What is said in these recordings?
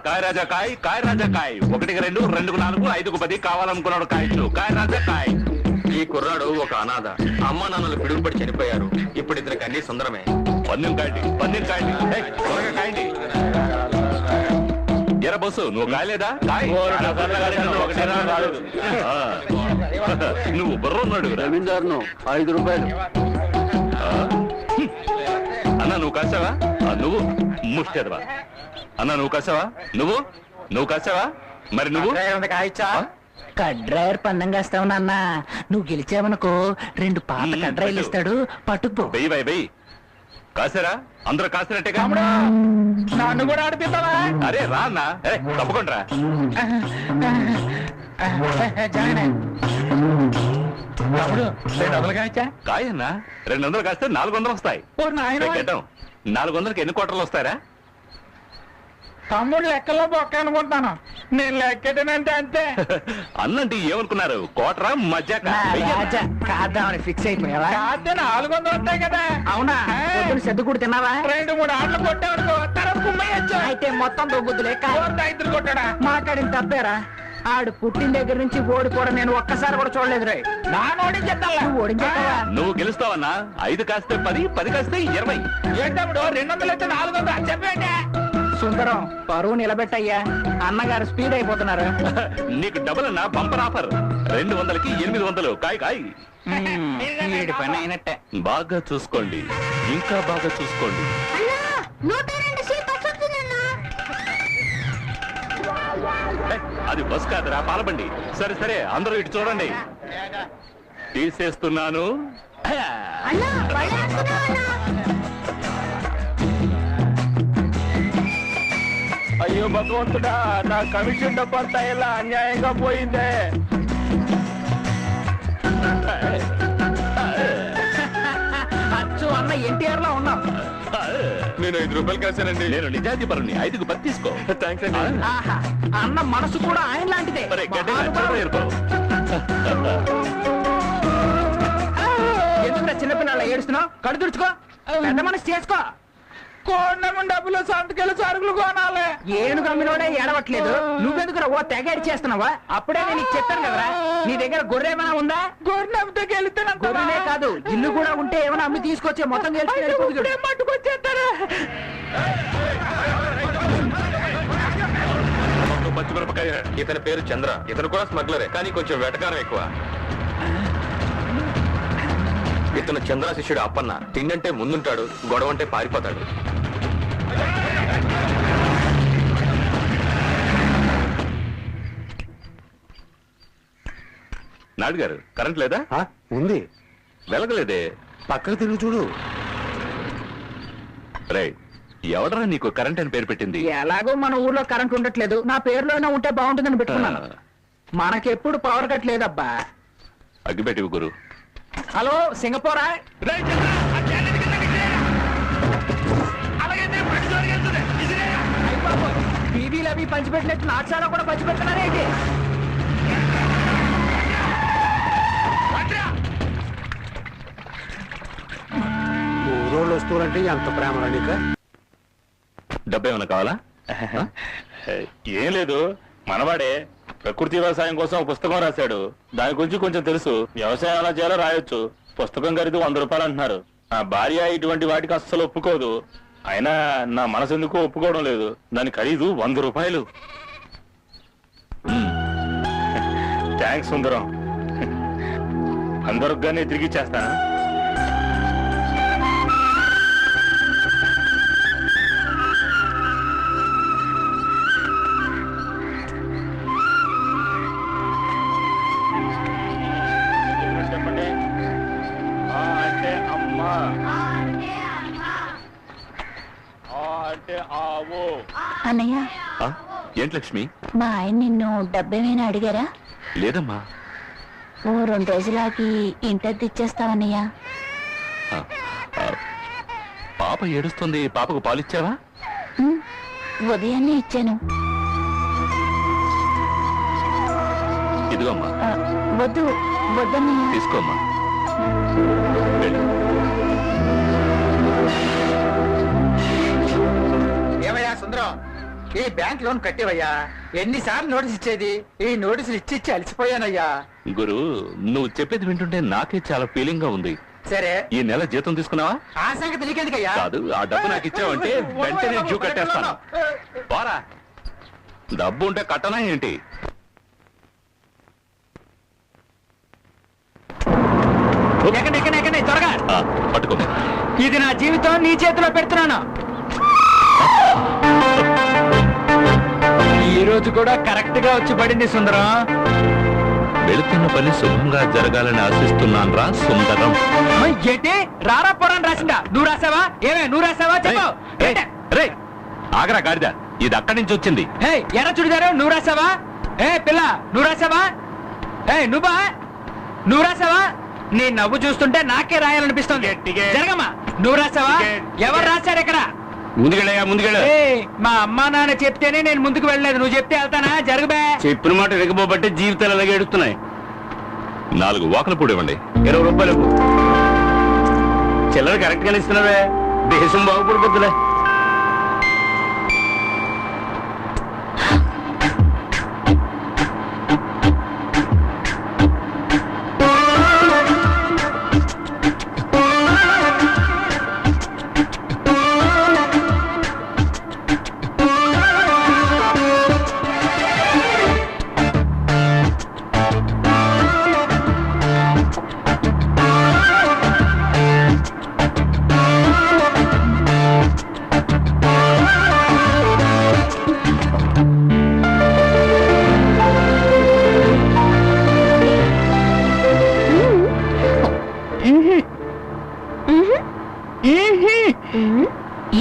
కాయ రాజా కాయ్, కాయ రాజా కాయ్. 1కి 2, 2కు 4, 5కు 10 కావాలనుకున్నాడు కాయచ్చు. కాయ రాజా కాయ్. ఈ కుర్రాడు ఒక అనాథ. అమ్మ నాన్నలు పిడుగుపడి చనిపోయారు. ఇప్పుడు ఇతనికి అన్ని సుందరమే. పందెం కాయండి, పందెం కాయండి, త్వరగా కాయండి. ఎరా బస్సు, నువ్వు కాయలేదా? కాయ్. నువ్వు బుర్రున్నాడు. జమీందారును 5 రూపాయలు. అన్న నువ్వు కాసావా? నువ్వు ముష్టెదవా? అన్న నువ్వు కాసావా? నువ్వు కాసావా? మరి నువ్వు కాయచ్చా? కడ్రాయర్ పందెం కాస్తావు నాన్న. నువ్వు గెలిచావనుకో 2 పాత కడ్రాయిలు ఇస్తాడు, పట్టుకుపో. వెయ్యి కాసారా? అందరూ కాసినట్టేగా? నన్ను కూడా ఆడిపిస్తావా? అరే రా అన్న, తప్పకుండా కాయన్నా. 200 కాస్తే 400 వస్తాయి. 400కి ఎన్ని కోటర్లు వస్తాయరా? తమ్ముడు లెక్కలో బొక్క అనుకుంటాను. నేను లెక్కెట్టనంటే అంతే. అన్నంటే ఏమనుకున్నారు? కోటరా మజ్జాక? కాద్దామని ఫిక్స్ అయిపోయావా? 400 వస్తాయి కదా. అవునా? సెద్దు కూడా తిన్నావా? 2-3 ఆటలు కొట్టావనుకో అయితే మొత్తం దొబ్బుద్దులే. ఇద్దరు కొట్టాడా? మాట్లాడిన తప్పేరా. ఆడు పుట్టిన దగ్గర నుంచి ఓడి కూడా నేను ఒక్కసారి కూడా చూడలేదు. రే నాన్న ఓడించేస్తావా? నువ్వు గెలుస్తావన్నా. 5 కాస్తే 10, 10 కాస్తే 20. ఏంటప్పుడు 200 అయితే 400 చెప్పేంటే. సుందరం పరువు నిలబెట్టయ్యా. అన్నగారు స్పీడ్ అయిపోతున్నారు. నీకు డబుల్ అన్నా, బంపర్ ఆఫర్. 200కి 800. కాయ్ కాయ్. పని అయినట్టే. బాగా చూసుకోండి, ఇంకా బాగా చూసుకోండి. అది బస్ కాదురా, పాలబండి. సరే అందరూ ఇటు చూడండి. తీసేస్తున్నాను. అయ్యో భగవంతుడా, నా కమిషన్ డబ్బంతా ఇలా అన్యాయంగా పోయిందే. అచ్చు అన్న ఎన్టీఆర్ లో ఉన్నాం. నేను 5 రూపాయలు కాసానండి. నేను నిజాయితీ పరుని. 5కు 10 తీసుకో. థ్యాంక్స్ అండి. ఆహా, అన్న మనసు కూడా ఆయన లాంటిదే. ఎందుకు చిన్నపిల్లల ఏడుస్తున్నావు? కడు తుడుచుకో, పెద్ద మనసు చేసుకో. కోండమం డబ్బులు సంతకెళ్ళి సరుకులు కొనాలి. ఏను కమ్మినోడే ఏడవట్లేదు. నువ్వెందుకు ఓ తెగ చేస్తున్నావా? అప్పుడే నేను నీకు చెప్పాను కదరా. నీ దగ్గర గొర్రె ఏమైనా ఉందా? గొర్రె అమ్మితే గొర్రెనే కాదు, ఇల్లు కూడా ఉంటే ఏమైనా అమ్మి తీసుకొచ్చే మొత్తం మట్టుకొచ్చేస్తారా? పచ్చిమిరపకాయ. ఇతని పేరు చంద్ర. ఇతను కూడా స్మగ్లరే, కానీ కొంచెం వెటకారం ఎక్కువ. ఇతను చంద్ర శిష్యుడు అప్పన్న. తిండంటే ముందుంటాడు, గొడవ అంటే పారిపోతాడు. నాయుడు గారు, కరెంట్ లేదా? ఉంది, వెలగలేదే. పక్కకు తిరిగి చూడు. రైట్. ఎవడరా నీకు కరెంట్ అని పేరు పెట్టింది? ఎలాగో మన ఊర్లో కరెంట్ ఉండట్లేదు, నా పేరులోనే ఉంటే బాగుంటుందని పెట్టుకున్నాను. మనకెప్పుడు పవర్ కట్ లేదబ్బా. అగ్గిపెట్టి గురు. హలో సింగపూరా? బీబీలు అవి పంచిపెట్టినట్టు నాచాలో కూడా పంచిపెడుతున్నారేంటి? ఊరోళ్ళు వస్తువులంటే ఎంత ప్రేమ నీకు? డబ్బు ఏమైనా కావాలా? ఏం లేదు, మనవాడే ప్రకృతి వ్యవసాయం కోసం ఒక పుస్తకం రాశాడు. దాని గురించి కొంచెం తెలుసు. వ్యవసాయం ఎలా చేయాలో రాయొచ్చు. పుస్తకం ఖరీదు 100 రూపాయలు అంటున్నారు. నా భార్య ఇటువంటి వాటికి అస్సలు ఒప్పుకోదు. అయినా నా మనసు ఎందుకు ఒప్పుకోవడం లేదు. దాని ఖరీదు 100 రూపాయలు. థ్యాంక్స్ సుందరం. అందరుగానే తిరిగి ఇచ్చేస్తాను. అన్నయ్య, ఏంటి లక్ష్మి? మా ఆయన నిన్ను డబ్బేమైనా అడిగారా? లేదమ్మా. ఓ 2 రోజులాగి ఇంటద్ది ఇచ్చేస్తావన్నయ్య. పాప ఏడుస్తుంది, పాపకు పాలిచ్చావా? ఉదయాన్నే ఇచ్చాను. ఇదిగోమ్మా. వద్దన్నయ్య. తీసుకోమ్మా. ఏమయ్యా సుందరం, ఈ బ్యాంక్ లోన్ కట్టేవయ్యా. ఎన్నిసార్లు నోటీస్ ఇచ్చేది? ఈ నోటీసులు ఇచ్చి అలసిపోయానయ్యా. గురు, నువ్వు చెప్పేది వింటుంటే నాకే చాలా ఫీలింగ్ గా ఉంది. సరే, ఈ నెల జీతం తీసుకున్నావా? ఆ సంగతి నీకెందుకయ్యా? కాదు, ఆ డబ్బు నాకు ఇచ్చావంటే వెంటనే డ్యూ కట్టేస్తాను. పోరా, డబ్బు ఉంటే కట్టనా ఏంటి? ఎక్కండి, త్వరగా. ఆ, పట్టుకో. ఇది నా జీవితం నీ చేతిలో పెడుతున్నాను. ఈ రోజు కూడా కరెక్ట్ గా వచ్చి పడింది సుందరం. వెళుతున్న పని శుభంగా జరగాలని ఆశిస్తున్నాను రా సుందరం. ఏంటి రారా పోరాని రాసిందా? నువ్వు రాసావా? నువ్వు రాసావా? చెప్పు. రేయ్, ఆగరా గాడిద, ఇది అక్కడి నుంచి వచ్చింది. ఎర్ర చుడిదారు నువ్వు రాసావా? పిల్ల నువ్వు రాసావా? నువ్వు రాసావా? నీ నవ్వు చూస్తుంటే నాకే రాయాలనిపిస్తుంది. జరగమ్మా. నువ్వు రాసావా? ఎవరు రాశారు ఇక్కడ? ముందుకెళ్ళ. మా అమ్మా నాన్న చెప్తేనే నేను ముందుకు వెళ్ళలేదు. నువ్వు చెప్తే వెళ్తానా? జరగబే. చెప్పిన మాట వినకపోబట్టే జీవితాలు అలాగే ఎడుతున్నాయి. 4 వాకల పొడి ఇవ్వండి. 20 రూపాయలు చిల్లర కరెక్ట్ గానే ఇస్తున్నావే. దేశం బాగుపడిపోద్దులే.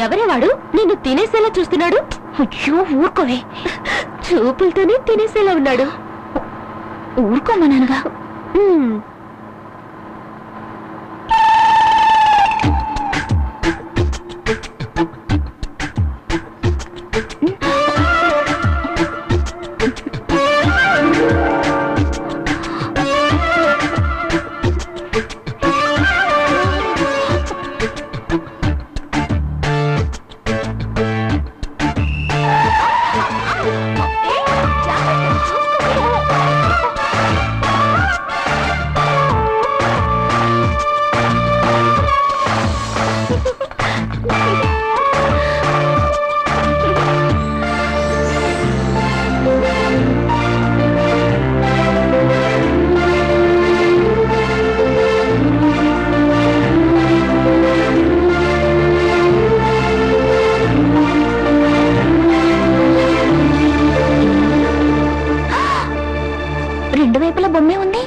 ఎవరే వాడు? నిన్ను తినేసేలా చూస్తున్నాడు. అయ్యో ఊరుకోవే. చూపులతోనే తినేసేలా ఉన్నాడు. ఊరుకోమన్నానుగా. రెండు వైపుల బొమ్మే ఉంది.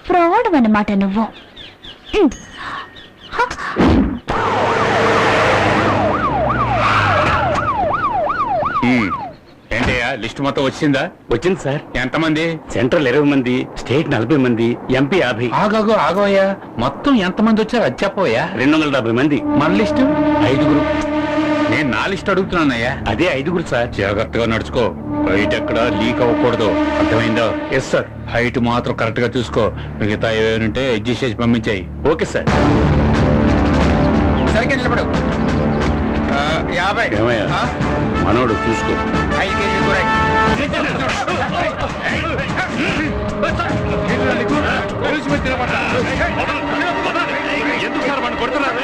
ఫ్రాడ్ అన్నమాట నువ్వు. ఏంటయ్యా లిస్ట్ మొత్తం వచ్చిందా? వచ్చింది సార్. ఎంతమంది? సెంట్రల్ 20 మంది, స్టేట్ 40 మంది, ఎంపీ 50. ఆగోయ్యా, మొత్తం ఎంతమంది వచ్చారు అది చెప్పోయా. 270 మంది. మన లిస్టు 5గురు. నేను నా లిస్ట్ అడుగుతున్నానయ్యా. అదే 5గురు సార్. జాగ్రత్తగా నడుచుకో. హైట్ ఎక్కడ లీక్ అవ్వకూడదు, అర్థమైందో? Yes sir. హైట్ మాత్రం కరెక్ట్ గా చూసుకో. మిగతా ఏమైనా అడ్జస్ట్ చేసి పంపించాయి. Okay sir. సరిగ్గా నిలబడు. 50. ఏమయ్యా మనోడు చూసుకో. 5 కేజీలు కూర. ఎందుకు సార్ వాడిని కొడుతున్నారు?